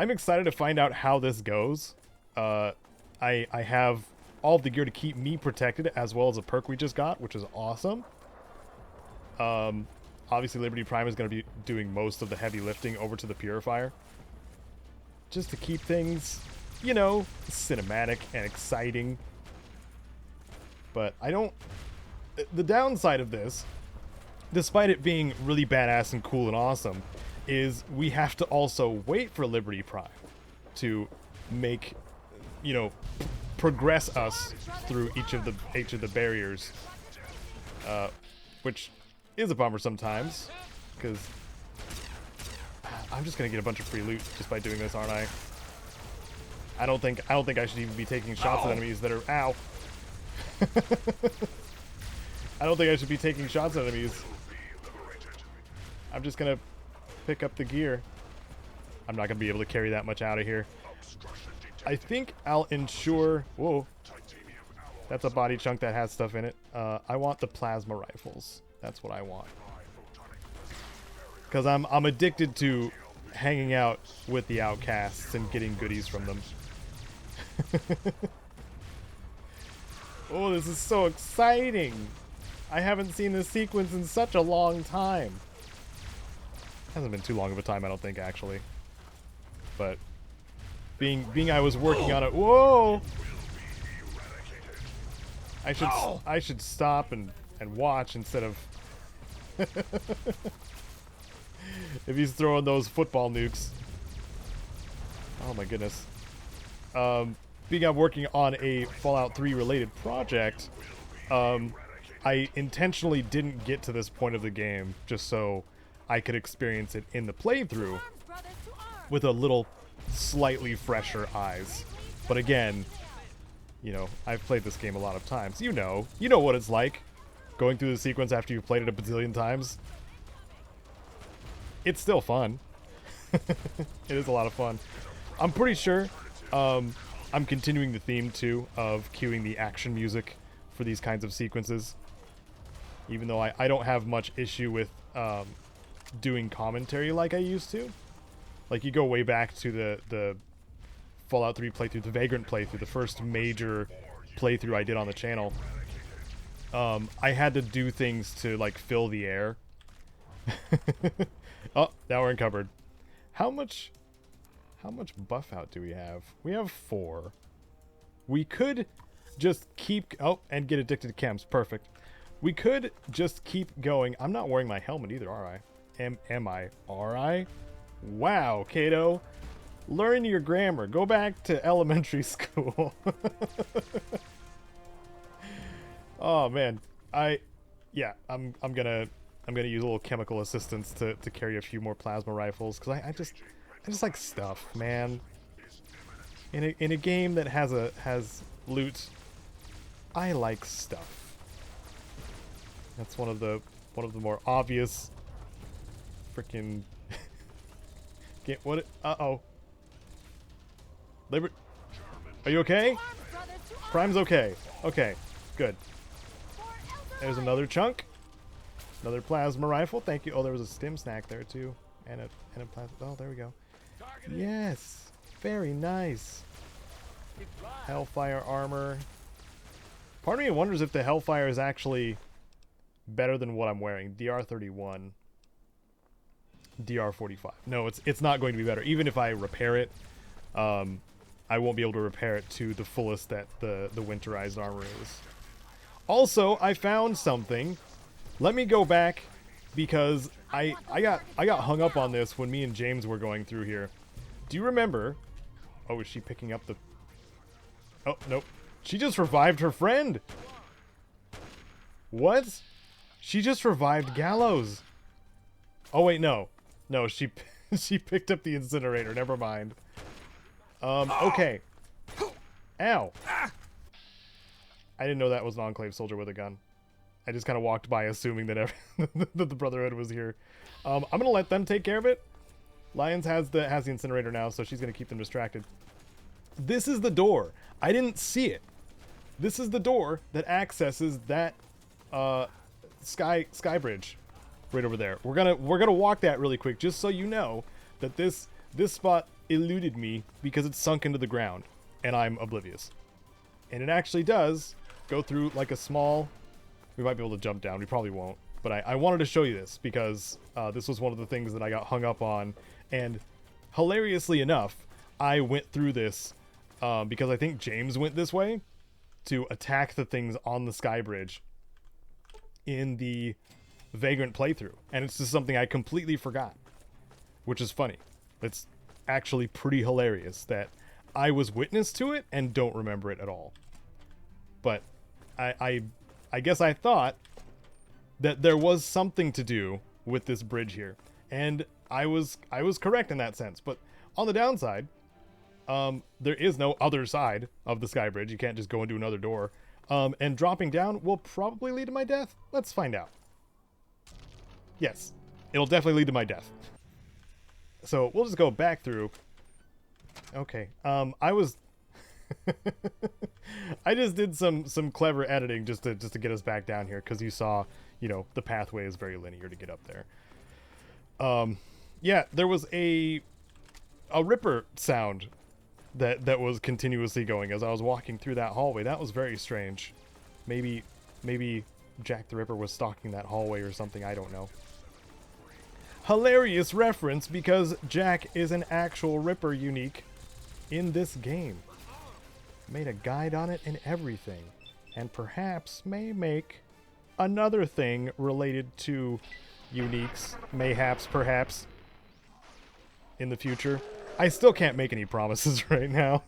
I'm excited to find out how this goes. I have all of the gear to keep me protected, as well as a perk we just got, which is awesome. Obviously, Liberty Prime is going to be doing most of the heavy lifting over to the Purifier. Just to keep things, you know, cinematic and exciting. But I don't... The downside of this, despite it being really badass and cool and awesome, is we have to also wait for Liberty Prime to make, you know, progress us through each of the barriers, which is a bummer sometimes, because I'm just gonna get a bunch of free loot just by doing this, aren't I? I don't think I should even be taking shots at enemies that are ow. I don't think I should be taking shots at enemies. I'm just gonna pick up the gear. I'm not gonna be able to carry that much out of here. I think I'll ensure... Whoa. That's a body chunk that has stuff in it. I want the plasma rifles. That's what I want. Because I'm addicted to hanging out with the outcasts and getting goodies from them. Oh, this is so exciting. I haven't seen this sequence in such a long time. Hasn't been too long of a time, I don't think, actually. But being I was working on it. Whoa! I should stop and watch instead of if he's throwing those football nukes. Oh my goodness. Being I'm working on a Fallout 3 related project, I intentionally didn't get to this point of the game just so I could experience it in the playthrough with a little slightly fresher eyes. But again, you know, I've played this game a lot of times. You know what it's like going through the sequence after you've played it a bazillion times. It's still fun. It is a lot of fun. I'm pretty sure I'm continuing the theme too of cueing the action music for these kinds of sequences. Even though I don't have much issue with doing commentary like I used to. Like, you go way back to the Fallout 3 playthrough, the Vagrant playthrough, the first major playthrough I did on the channel. I had to do things to, like, fill the air. Oh, now we're encumbered. How much buff out do we have? We have 4. We could just keep... Oh, and get addicted to chems. Perfect. We could just keep going. I'm not wearing my helmet either, are I? Am I? Are I? Wow, Caedo. Learn your grammar. Go back to elementary school. Oh man. I'm gonna use a little chemical assistance to carry a few more plasma rifles, because I just like stuff, man. In a game that has loot, I like stuff. That's one of the more obvious freaking what? Uh-oh. Are you okay? Prime's okay. Okay, good. There's another chunk. Another plasma rifle. Thank you. Oh, there was a stim snack there too. And a plasma. Oh, there we go. Yes. Very nice. Hellfire armor. Part of me wonders if the Hellfire is actually better than what I'm wearing. DR31. DR45. No, it's not going to be better. Even if I repair it, I won't be able to repair it to the fullest that the winterized armor is. Also, I found something. Let me go back, because I got hung up on this when me and James were going through here. Do you remember? Oh, is she picking up the... Oh, nope. She just revived her friend. What? She just revived Gallows. Oh, wait, no. No, she picked up the incinerator. Never mind. Okay. Ow. I didn't know that was an Enclave soldier with a gun. I just kind of walked by assuming that that the Brotherhood was here. I'm going to let them take care of it. Lions has the incinerator now, so she's going to keep them distracted. This is the door. I didn't see it. This is the door that accesses that sky bridge right over there. We're gonna walk that really quick, just so you know that this spot eluded me because it's sunk into the ground, and I'm oblivious. And it actually does go through like a small... We might be able to jump down. We probably won't. But I wanted to show you this because this was one of the things that I got hung up on. And hilariously enough, I went through this because I think James went this way to attack the things on the sky bridge in the Vagrant playthrough. And it's just something I completely forgot, which is funny. It's actually pretty hilarious that I was witness to it and don't remember it at all. But I guess I thought that there was something to do with this bridge here, and I was correct in that sense. But on the downside, there is no other side of the sky bridge. You can't just go into another door, and dropping down will probably lead to my death. Let's find out. Yes, it'll definitely lead to my death. So we'll just go back through. Okay, I was I just did some clever editing just to get us back down here, because you saw, you know, the pathway is very linear to get up there. Yeah, there was a ripper sound that was continuously going as I was walking through that hallway. That was very strange. Maybe Jack the Ripper was stalking that hallway or something, I don't know. Hilarious reference, because Jack is an actual Ripper unique in this game. Made a guide on it and everything, and perhaps may make another thing related to uniques, mayhaps, perhaps, in the future. I still can't make any promises right now.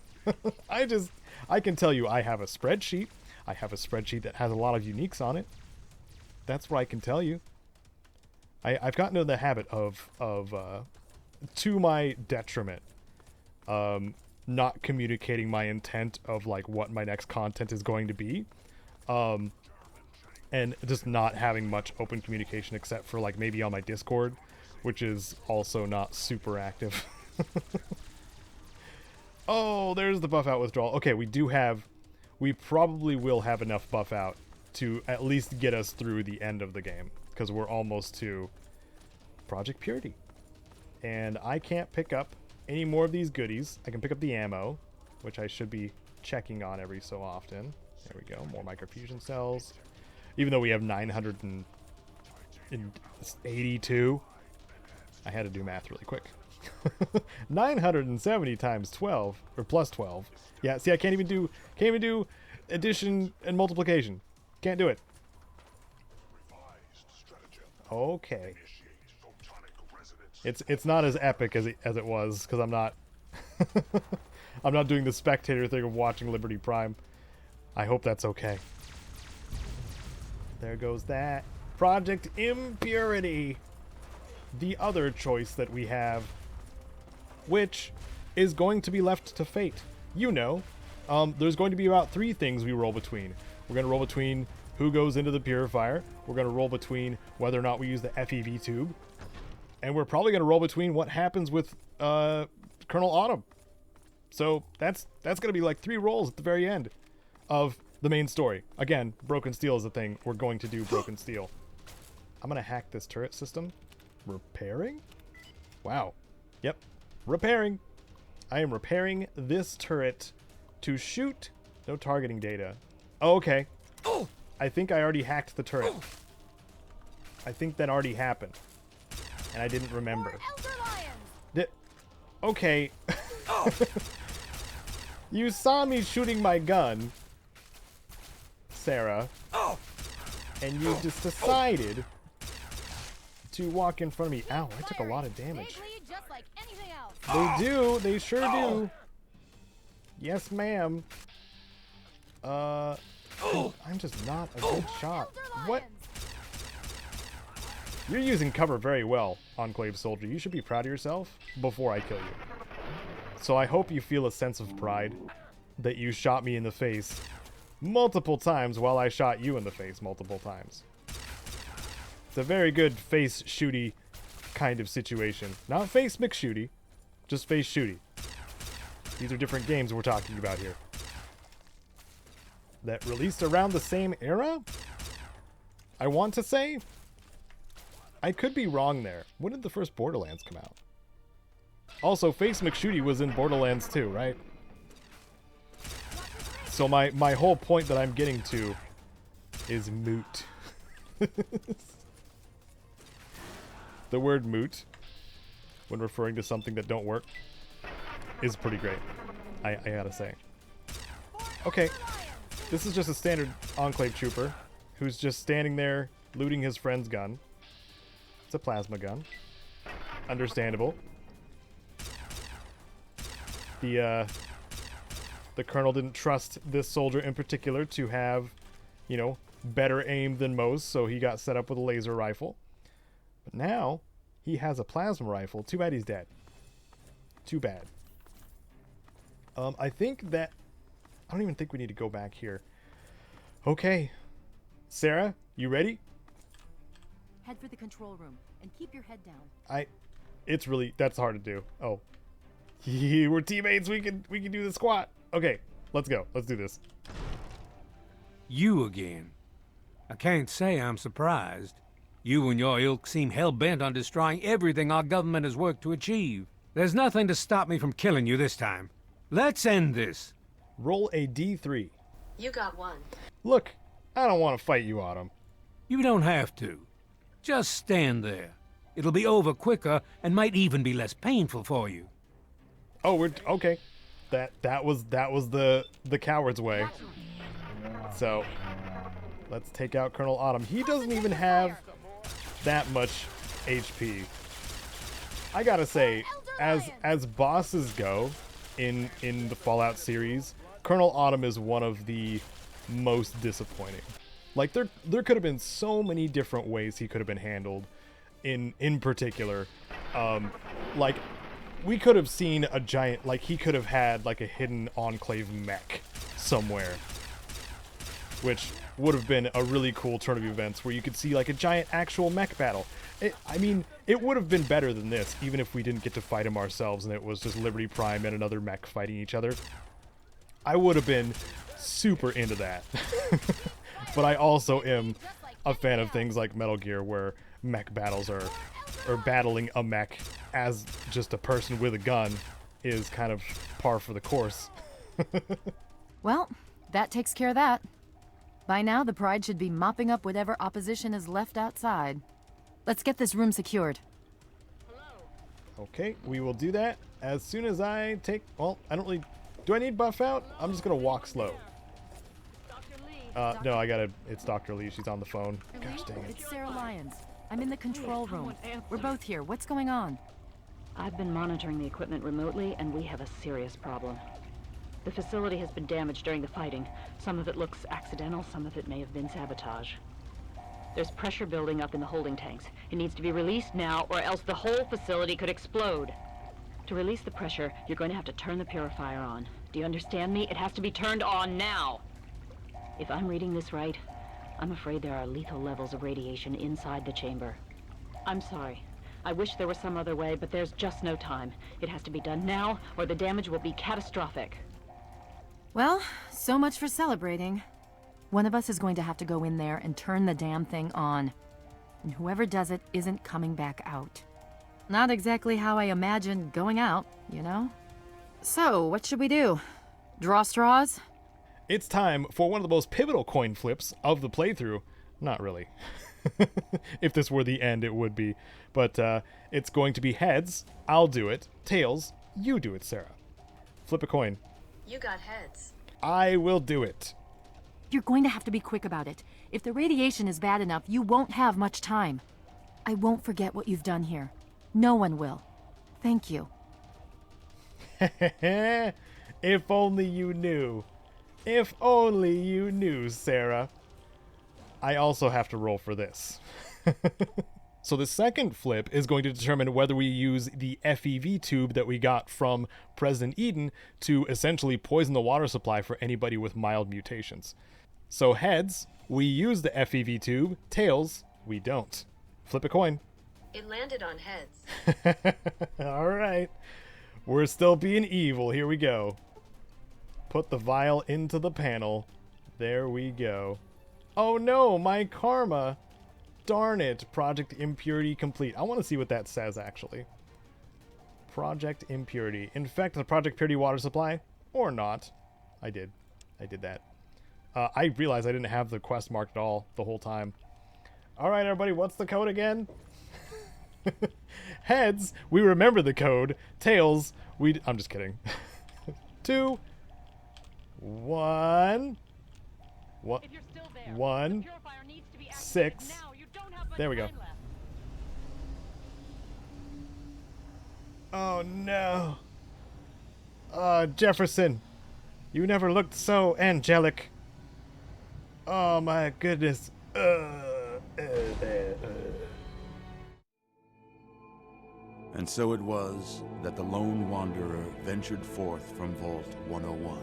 I can tell you I have a spreadsheet. I have a spreadsheet that has a lot of uniques on it. That's what I can tell you. I've gotten into the habit of to my detriment, not communicating my intent of like what my next content is going to be, and just not having much open communication except for like maybe on my Discord, which is also not super active. Oh, there's the buff out withdrawal. Okay, we probably will have enough buff out to at least get us through the end of the game, because we're almost to Project Purity. And I can't pick up any more of these goodies. I can pick up the ammo, which I should be checking on every so often. There we go, more microfusion cells. Even though we have 982, I had to do math really quick. 970 times 12, or plus 12. Yeah, see, I can't even do addition and multiplication. Can't do it. Okay. It's not as epic as it was, because I'm not I'm not doing the spectator thing of watching Liberty Prime. I hope that's okay. There goes that. Project Impurity. The other choice that we have, which is going to be left to fate. You know, there's going to be about 3 things we roll between. We're going to roll between who goes into the purifier. We're going to roll between whether or not we use the FEV tube. And we're probably going to roll between what happens with Colonel Autumn. So that's going to be like 3 rolls at the very end of the main story. Again, Broken Steel is the thing. We're going to do Broken Steel. I'm going to hack this turret system. Repairing? Wow. Yep. Repairing. I am repairing this turret to shoot. No targeting data. Oh, okay. I think I already hacked the turret. I think that already happened. And I didn't remember. Okay. You saw me shooting my gun, Sarah. And you just decided to walk in front of me. Ow, I took a lot of damage. They do. They sure do. Yes, ma'am. I'm just not a good shot. What? You're using cover very well, Enclave Soldier. You should be proud of yourself before I kill you. So I hope you feel a sense of pride that you shot me in the face multiple times while I shot you in the face multiple times. It's a very good face shooty kind of situation. Not face McShooty, just face shooty. These are different games we're talking about here. That released around the same era? I want to say? I could be wrong there. When did the first Borderlands come out? Also, Face McShooty was in Borderlands 2, right? So my whole point that I'm getting to is moot. The word moot, when referring to something that don't work, is pretty great. I gotta say. Okay, this is just a standard Enclave trooper who's just standing there looting his friend's gun. It's a plasma gun. Understandable. The colonel didn't trust this soldier in particular to have, you know, better aim than most, so he got set up with a laser rifle. But now, he has a plasma rifle. Too bad he's dead. Too bad. I think that... I don't even think we need to go back here. Okay. Sarah, you ready? Head for the control room and keep your head down. It's really... That's hard to do. Oh. We're teammates. We can do the squat. Okay, let's go. Let's do this. You again. I can't say I'm surprised. You and your ilk seem hell-bent on destroying everything our government has worked to achieve. There's nothing to stop me from killing you this time. Let's end this. Roll a D3. You got one. Look, I don't want to fight you, Autumn. You don't have to. Just stand there. It'll be over quicker and might even be less painful for you. Oh, we're okay. That was the coward's way. So, let's take out Colonel Autumn. He doesn't even have that much HP. I gotta say, as bosses go in the Fallout series, Colonel Autumn is one of the most disappointing. Like there could have been so many different ways he could have been handled. In particular, like we could have seen a giant, like he could have had like a hidden Enclave mech somewhere, which would have been a really cool turn of events where you could see like a giant actual mech battle. I mean, it would have been better than this, even if we didn't get to fight him ourselves and it was just Liberty Prime and another mech fighting each other. I would have been super into that. But I also am a fan of things like Metal Gear, where mech battles or battling a mech as just a person with a gun is kind of par for the course. Well, that takes care of that. By now, the Pride should be mopping up whatever opposition is left outside. Let's get this room secured. Okay, we will do that as soon as I take... Well, I don't really... Do I need buff out? I'm just going to walk slow. No, I gotta... It's Dr. Lee. She's on the phone. Gosh dang it. It's Sarah Lyons. I'm in the control room. We're both here. What's going on? I've been monitoring the equipment remotely, and we have a serious problem. The facility has been damaged during the fighting. Some of it looks accidental, some of it may have been sabotage. There's pressure building up in the holding tanks. It needs to be released now, or else the whole facility could explode. To release the pressure, you're going to have to turn the purifier on. Do you understand me? It has to be turned on now! If I'm reading this right, I'm afraid there are lethal levels of radiation inside the chamber. I'm sorry. I wish there was some other way, but there's just no time. It has to be done now, or the damage will be catastrophic. Well, so much for celebrating. One of us is going to have to go in there and turn the damn thing on. And whoever does it isn't coming back out. Not exactly how I imagined going out, you know? So, what should we do? Draw straws? It's time for one of the most pivotal coin flips of the playthrough. Not really. If this were the end, it would be. But it's going to be heads. I'll do it. Tails. You do it, Sarah. Flip a coin. You got heads. I will do it. You're going to have to be quick about it. If the radiation is bad enough, you won't have much time. I won't forget what you've done here. No one will. Thank you. If only you knew. If only you knew, Sarah. I also have to roll for this. So the second flip is going to determine whether we use the FEV tube that we got from President Eden to essentially poison the water supply for anybody with mild mutations. So heads, we use the FEV tube. Tails, we don't. Flip a coin. It landed on heads. All right. We're still being evil. Here we go. Put the vial into the panel. There we go. Oh no, my karma. Darn it. Project impurity complete. I want to see what that says, actually. Project Impurity. Infect the Project Purity water supply. Or not. I did that. I realized I didn't have the quest marked at all the whole time. Alright, everybody, what's the code again? Heads, we remember the code. Tails, I'm just kidding. 2, 1. What? 1, 6. There we go. Oh no. Jefferson, you never looked so angelic. Oh my goodness. And so it was that the lone wanderer ventured forth from Vault 101,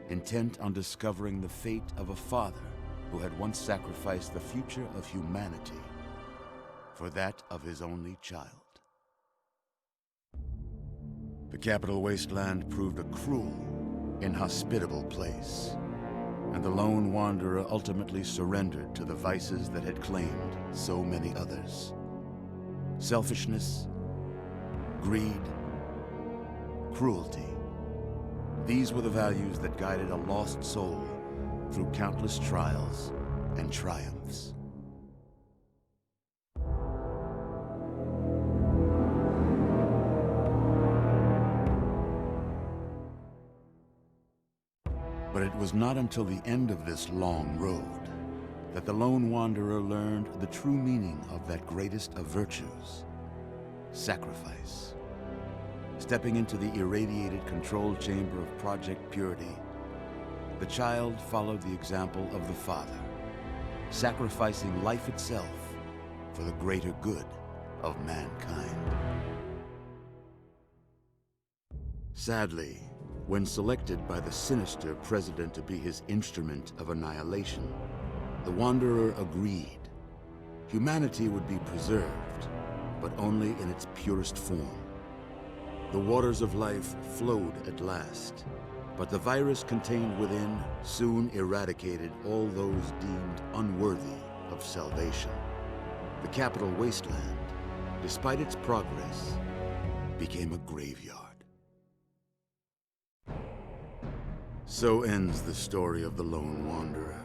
intent on discovering the fate of a father who had once sacrificed the future of humanity for that of his only child. The capital wasteland proved a cruel, inhospitable place, and the lone wanderer ultimately surrendered to the vices that had claimed so many others. Selfishness, greed, cruelty. These were the values that guided a lost soul through countless trials and triumphs. But it was not until the end of this long road that the lone wanderer learned the true meaning of that greatest of virtues, sacrifice. Stepping into the irradiated control chamber of Project Purity, the child followed the example of the father, sacrificing life itself for the greater good of mankind. Sadly, when selected by the sinister president to be his instrument of annihilation, the Wanderer agreed. Humanity would be preserved, but only in its purest form. The waters of life flowed at last, but the virus contained within soon eradicated all those deemed unworthy of salvation. The capital wasteland, despite its progress, became a graveyard. So ends the story of the lone wanderer,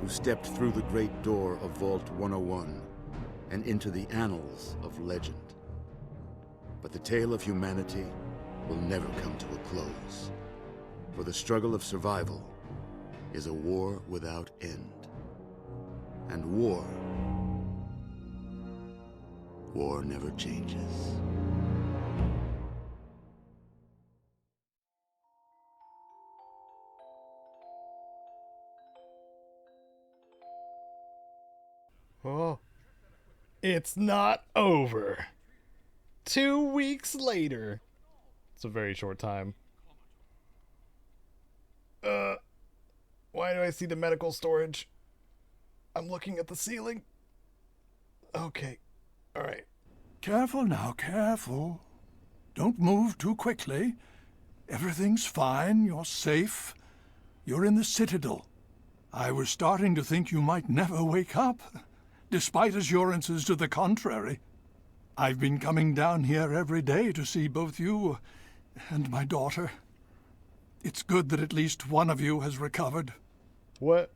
who stepped through the great door of Vault 101 and into the annals of legend. But the tale of humanity will never come to a close, for the struggle of survival is a war without end. And war never changes. Oh, it's not over. 2 weeks later. It's a very short time. Why do I see the medical storage? I'm looking at the ceiling. Okay, alright. Careful now, careful. Don't move too quickly. Everything's fine, you're safe. You're in the Citadel. I was starting to think you might never wake up, despite assurances to the contrary. I've been coming down here every day to see both you and my daughter. It's good that at least one of you has recovered. What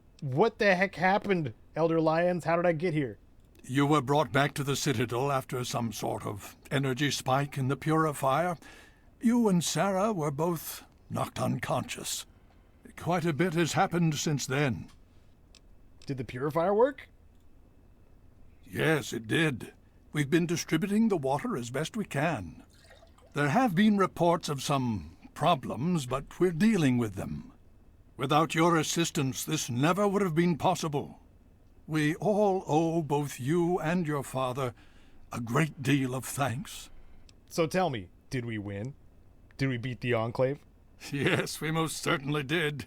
the heck happened, Elder Lyons? How did I get here? You were brought back to the Citadel after some sort of energy spike in the purifier. You and Sarah were both knocked unconscious. Quite a bit has happened since then. Did the purifier work? Yes, it did. We've been distributing the water as best we can. There have been reports of some problems, but we're dealing with them. Without your assistance, this never would have been possible. We all owe both you and your father a great deal of thanks. So tell me, did we win? Did we beat the Enclave? Yes, we most certainly did.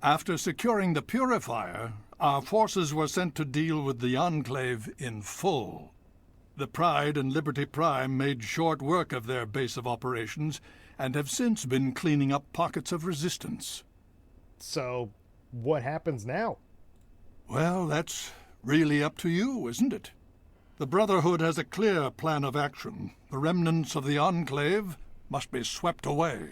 After securing the purifier, our forces were sent to deal with the Enclave in full. The Pride and Liberty Prime made short work of their base of operations and have since been cleaning up pockets of resistance. So, what happens now? Well, that's really up to you, isn't it? The Brotherhood has a clear plan of action. The remnants of the Enclave must be swept away.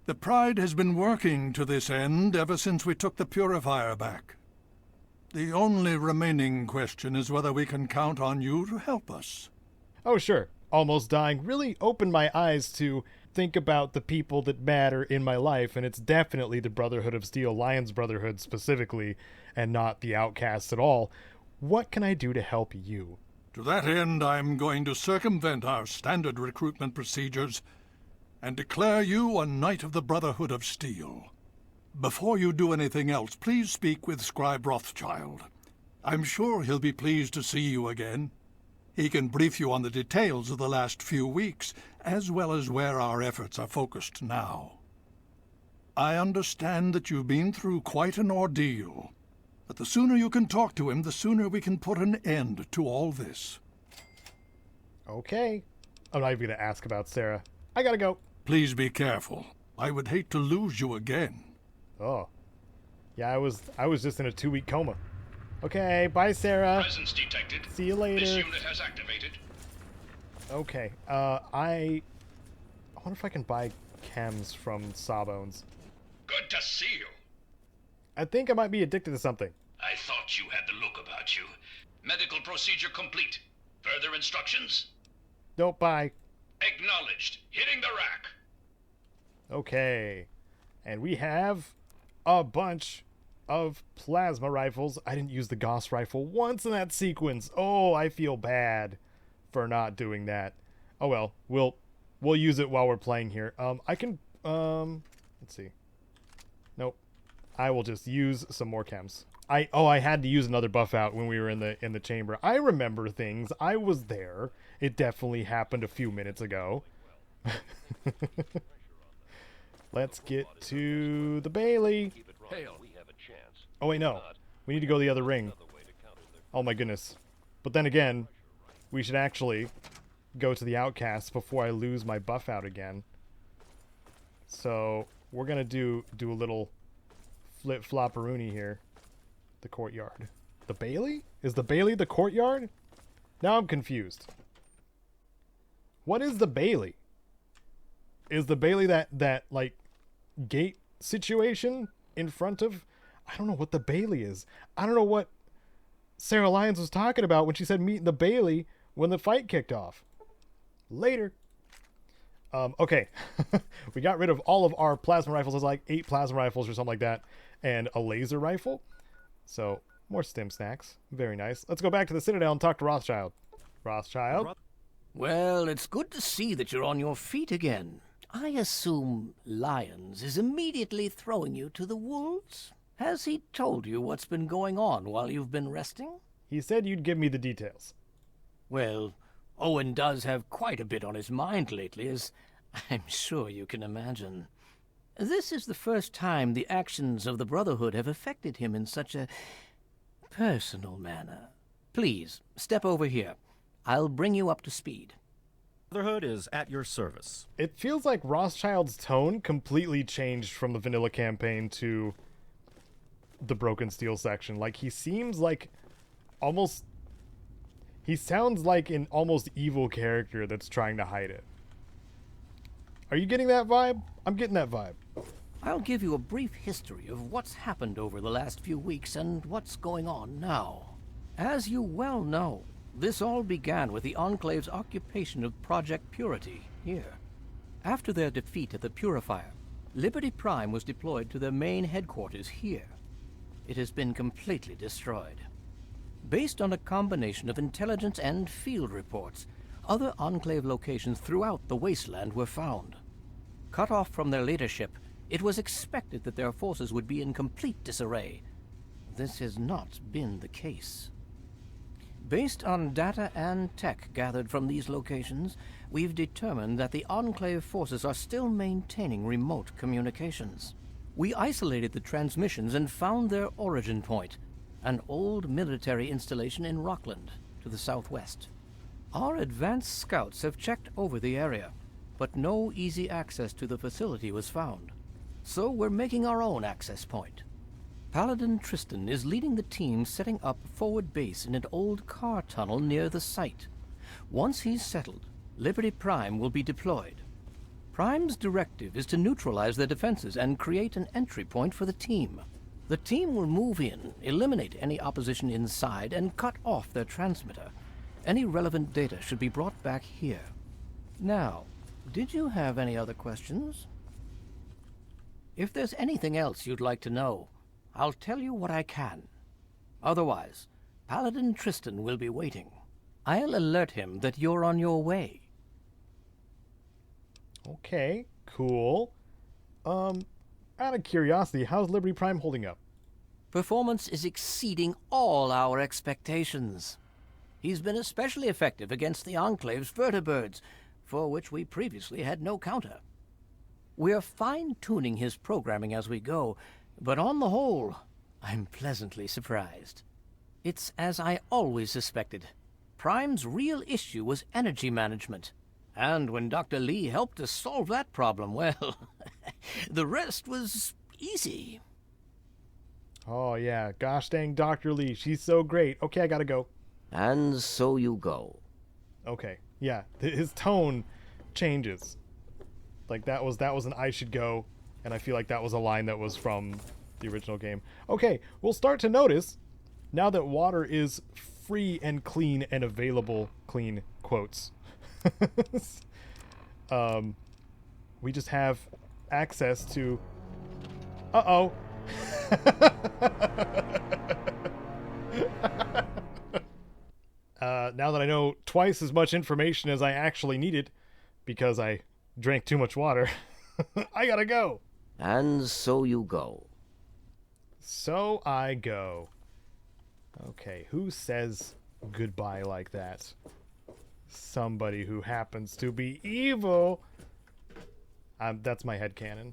The Pride has been working to this end ever since we took the Purifier back. The only remaining question is whether we can count on you to help us. Oh, sure. Almost Dying really opened my eyes to think about the people that matter in my life, and it's definitely the Brotherhood of Steel, Lion's Brotherhood specifically, and not the Outcasts at all. What can I do to help you? To that end, I'm going to circumvent our standard recruitment procedures and declare you a Knight of the Brotherhood of Steel. Before you do anything else, please speak with Scribe Rothschild. I'm sure he'll be pleased to see you again. He can brief you on the details of the last few weeks, as well as where our efforts are focused now. I understand that you've been through quite an ordeal, but the sooner you can talk to him, the sooner we can put an end to all this. Okay. I'm not even going to ask about Sarah. I gotta go. Please be careful. I would hate to lose you again. Oh. Yeah, I was just in a 2-week coma. Okay, bye, Sarah. Presence detected. See you later. This unit has activated. Okay, I wonder if I can buy chems from Sawbones. Good to see you. I think I might be addicted to something. I thought you had the look about you. Medical procedure complete. Further instructions? Nope, bye. Acknowledged. Hitting the rack. Okay. And we have a bunch of plasma rifles. I didn't use the Gauss rifle once in that sequence. Oh, I feel bad for not doing that. Oh well, we'll use it while we're playing here. I can let's see. Nope. I will just use some more chems. I had to use another buff out when we were in the chamber. I remember things. I was there. It definitely happened a few minutes ago. Let's get to the Bailey. Oh wait, no. We need to go the other ring. Oh my goodness. But then again, we should actually go to the Outcasts before I lose my buff out again. So we're gonna do a little flip-flopperoonie here. The courtyard. The Bailey? Is the Bailey the courtyard? Now I'm confused. What is the Bailey? Is the Bailey that like gate situation in front of? I don't know what the Bailey is. I don't know what Sarah Lyons was talking about when she said meet the Bailey when the fight kicked off. Later. Okay. We got rid of all of our plasma rifles. There's like 8 plasma rifles or something like that. And a laser rifle. So, more stim snacks. Very nice. Let's go back to the Citadel and talk to Rothschild. Rothschild? Well, it's good to see that you're on your feet again. I assume Lyons is immediately throwing you to the wolves? Has he told you what's been going on while you've been resting? He said you'd give me the details. Well, Owen does have quite a bit on his mind lately, as I'm sure you can imagine. This is the first time the actions of the Brotherhood have affected him in such a personal manner. Please, step over here. I'll bring you up to speed. Brotherhood is at your service. It feels like Rothschild's tone completely changed from the vanilla campaign to the Broken Steel section. Like, he seems like almost... He sounds like an almost evil character that's trying to hide it. Are you getting that vibe? I'm getting that vibe. I'll give you a brief history of what's happened over the last few weeks and what's going on now. As you well know, this all began with the Enclave's occupation of Project Purity here. After their defeat at the Purifier, Liberty Prime was deployed to their main headquarters here. It has been completely destroyed. Based on a combination of intelligence and field reports, other Enclave locations throughout the wasteland were found. Cut off from their leadership, it was expected that their forces would be in complete disarray. This has not been the case. Based on data and tech gathered from these locations, we've determined that the Enclave forces are still maintaining remote communications. We isolated the transmissions and found their origin point, an old military installation in Rockland, to the southwest. Our advanced scouts have checked over the area, but no easy access to the facility was found. So we're making our own access point. Paladin Tristan is leading the team setting up forward base in an old car tunnel near the site. Once he's settled, Liberty Prime will be deployed. Prime's directive is to neutralize their defenses and create an entry point for the team. The team will move in, eliminate any opposition inside, and cut off their transmitter. Any relevant data should be brought back here. Now, did you have any other questions? If there's anything else you'd like to know, I'll tell you what I can. Otherwise, Paladin Tristan will be waiting. I'll alert him that you're on your way. Okay, cool. Out of curiosity, how's Liberty Prime holding up? Performance is exceeding all our expectations. He's been especially effective against the Enclave's vertibirds, for which we previously had no counter. We're fine-tuning his programming as we go, but on the whole, I'm pleasantly surprised. It's as I always suspected. Prime's real issue was energy management. And when Dr. Lee helped us solve that problem, well, the rest was easy. Oh yeah, gosh dang Dr. Lee, she's so great. Okay, I gotta go. And so you go. Okay, yeah, his tone changes. Like that was an I should go, and I feel like that was a line that was from the original game. Okay, we'll start to notice, now that water is free and clean and available, clean quotes, we just have access to... Uh-oh. Now that I know twice as much information as I actually needed, because I drank too much water, I gotta go. And so you go. So I go. Okay, who says goodbye like that? Somebody who happens to be evil. That's my headcanon.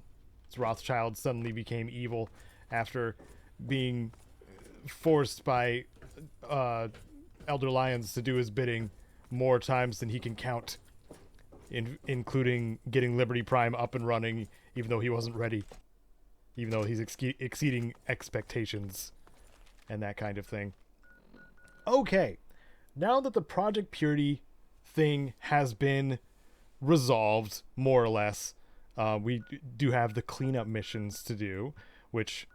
Rothschild suddenly became evil after being forced by Elder Lions to do his bidding more times than he can count, including getting Liberty Prime up and running, even though he wasn't ready, even though he's exceeding expectations and that kind of thing. Okay, now that the Project Purity thing has been resolved, more or less, we do have the cleanup missions to do, which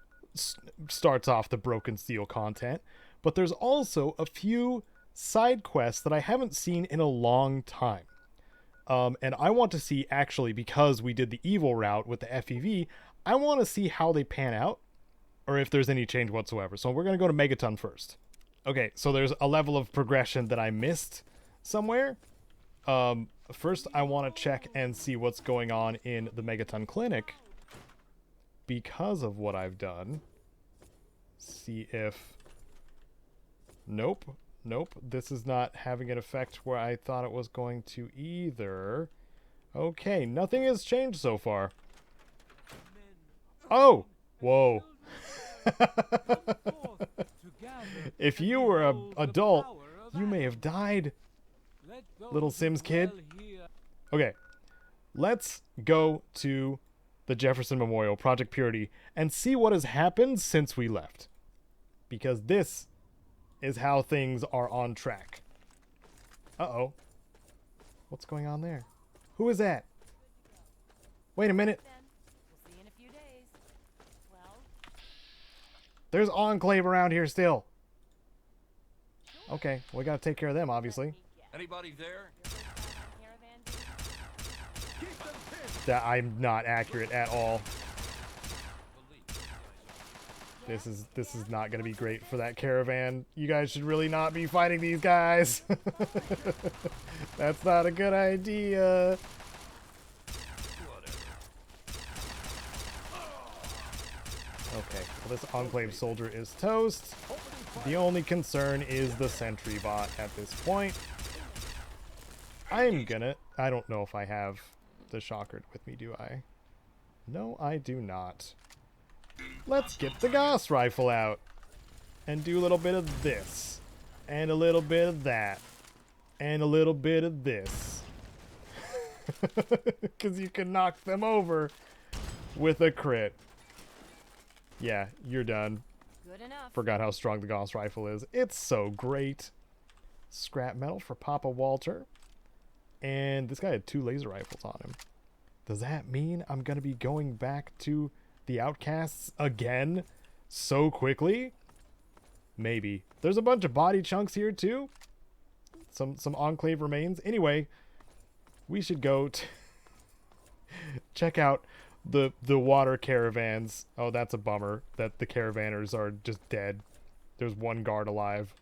starts off the Broken Steel content, but there's also a few side quests that I haven't seen in a long time. And I want to see, actually, because we did the evil route with the FEV, I want to see how they pan out, or if there's any change whatsoever. So we're going to go to Megaton first. Okay, so there's a level of progression that I missed somewhere. First, I want to check and see what's going on in the Megaton Clinic because of what I've done. See if... Nope. Nope. This is not having an effect where I thought it was going to either. Okay, nothing has changed so far. Oh! Whoa. If you were an adult, you may have died, little Sims kid. Okay, let's go to the Jefferson Memorial, Project Purity, and see what has happened since we left. Because this is how things are on track. Uh-oh. What's going on there? Who is that? Wait a minute. We'll see in a few days. Well, There's Enclave around here still. Okay, we gotta take care of them, obviously. Anybody there? That I'm not accurate at all. This is not gonna be great for that caravan. You guys should really not be fighting these guys. That's not a good idea. Okay, well, this Enclave soldier is toast. The only concern is the sentry bot at this point. I don't know if I have the Shocker with me, do I? No, I do not. Let's get the Gauss rifle out and do a little bit of this and a little bit of that and a little bit of this. Because you can knock them over with a crit. Yeah, you're done. Good enough. Forgot how strong the Gauss rifle is. It's so great. Scrap metal for Papa Walter. And this guy had 2 laser rifles on him. Does that mean I'm going to be going back to the Outcasts again so quickly? Maybe. There's a bunch of body chunks here too. Some Enclave remains. Anyway, we should go check out the water caravans. Oh, that's a bummer that the caravanners are just dead. There's 1 guard alive.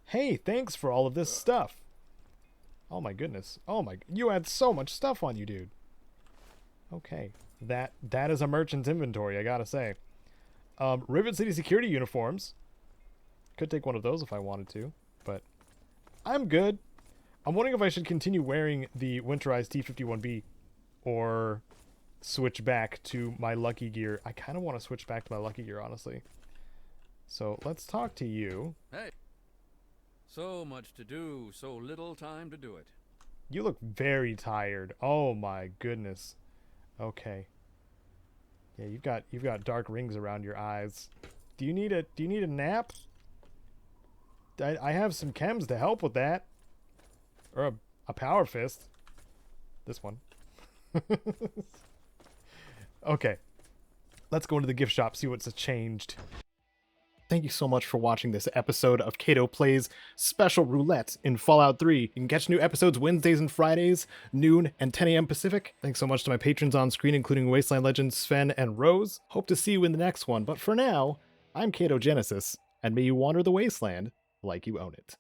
Hey, thanks for all of this stuff. Oh my goodness. Oh my, you had so much stuff on you, dude. Okay. That is a merchant's inventory, I gotta say. Rivet City security uniforms. Could take one of those if I wanted to, but I'm good. I'm wondering if I should continue wearing the winterized T-51B or switch back to my Lucky Gear. I kind of want to switch back to my Lucky Gear, honestly. So let's talk to you. Hey. So much to do, so little time to do it. You look very tired. Oh my goodness. Okay. Yeah, you've got dark rings around your eyes. Do you need a nap? I have some chems to help with that. Or a power fist. This one. Okay. Let's go into the gift shop, see what's changed. Thank you so much for watching this episode of Caedo Plays Special Roulette in Fallout 3. You can catch new episodes Wednesdays and Fridays, noon and 10 a.m. Pacific. Thanks so much to my patrons on screen, including Wasteland Legends, Sven, and Rose. Hope to see you in the next one, but for now, I'm Caedo Genesis, and may you wander the wasteland like you own it.